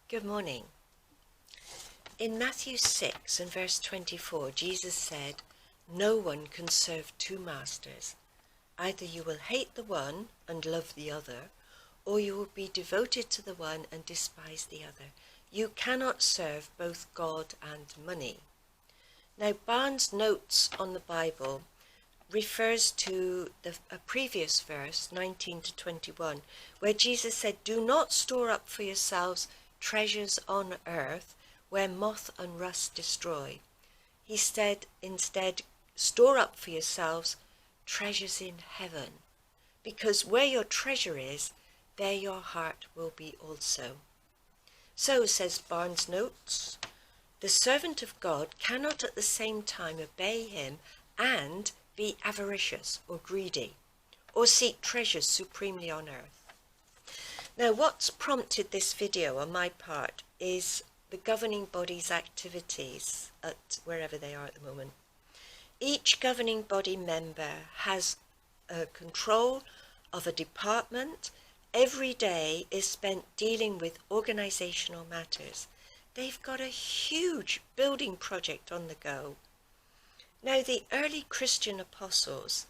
Good morning. In Matthew 6 and verse 24, Jesus said, "No one can serve two masters. Either you will hate the one and love the other, or you will be devoted to the one and despise the other. You cannot serve both God and money." Now, Barnes' notes on the Bible refers to a previous verse, 19 to 21, where Jesus said, "Do not store up for yourselves treasures on earth where moth and rust destroy." He said instead, "Store up for yourselves treasures in heaven, because where your treasure is, there your heart will be also." So, says Barnes' notes, the servant of God cannot at the same time obey him and be avaricious or greedy, or seek treasures supremely on earth. Now, what's prompted this video on my part is the governing body's activities at wherever they are at the moment. Each governing body member has control of a department. Every day is spent dealing with organizational matters. They've got a huge building project on the go. Now, the early Christian apostles,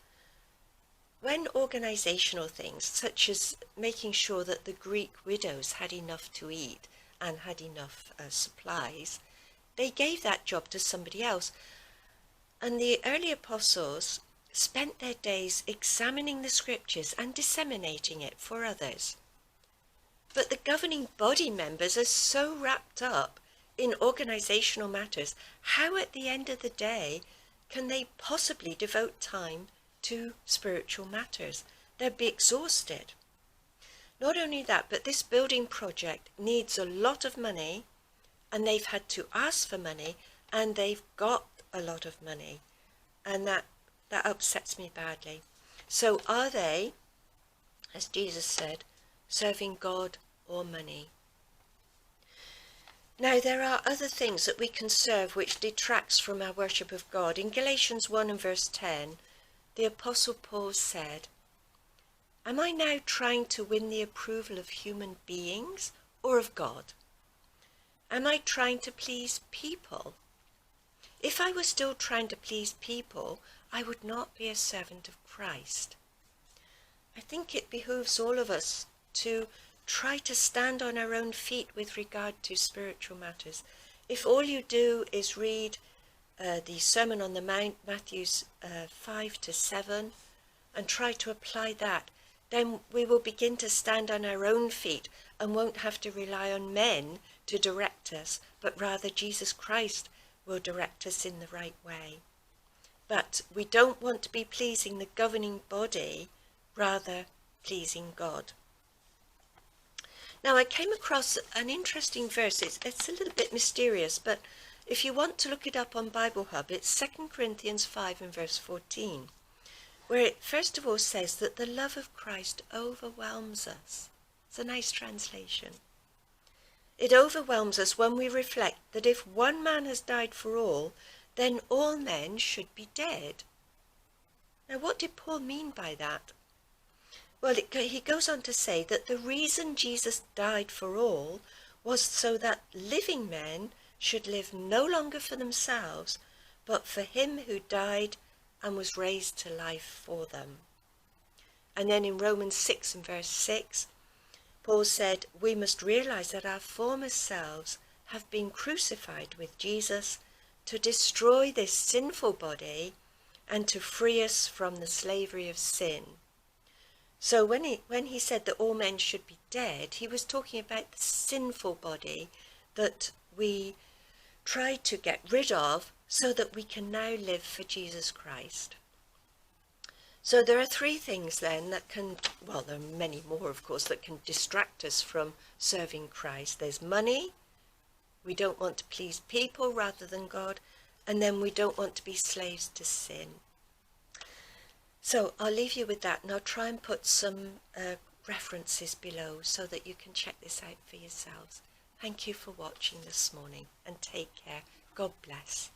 when organizational things, such as making sure that the Greek widows had enough to eat and had enough supplies, they gave that job to somebody else. And the early apostles spent their days examining the scriptures and disseminating it for others. But the governing body members are so wrapped up in organizational matters, how at the end of the day can they possibly devote time to spiritual matters? They'd be exhausted. Not only that, but this building project needs a lot of money, and they've had to ask for money, and they've got a lot of money, and that upsets me badly. So are they, as Jesus said, serving God or money? Now, there are other things that we can serve which detracts from our worship of God. In Galatians 1 and verse 10, the Apostle Paul said, "Am I now trying to win the approval of human beings or of God? Am I trying to please people? If I were still trying to please people, I would not be a servant of Christ." I think it behooves all of us to try to stand on our own feet with regard to spiritual matters. If all you do is read the Sermon on the Mount, Matthew 5 to 7, and try to apply that, then we will begin to stand on our own feet and won't have to rely on men to direct us, but rather Jesus Christ will direct us in the right way. But we don't want to be pleasing the governing body, rather pleasing God. Now, I came across an interesting verse. It's a little bit mysterious, but if you want to look it up on Biblehub, it's 2 Corinthians 5 and verse 14, where it first of all says that the love of Christ overwhelms us. It's a nice translation. It overwhelms us when we reflect that if one man has died for all, then all men should be dead. Now, what did Paul mean by that? Well, he goes on to say that the reason Jesus died for all was so that living men should live no longer for themselves, but for him who died and was raised to life for them. And then in Romans 6 and verse 6, Paul said, "We must realize that our former selves have been crucified with Jesus to destroy this sinful body and to free us from the slavery of sin." So when he said that all men should be dead, he was talking about the sinful body that we try to get rid of so that we can now live for Jesus Christ. So there are three things then that can, well, there are many more, of course, that can distract us from serving Christ. There's money. We don't want to please people rather than God. And then we don't want to be slaves to sin. So I'll leave you with that, and I'll try and put some references below so that you can check this out for yourselves. Thank you for watching this morning, and take care. God bless.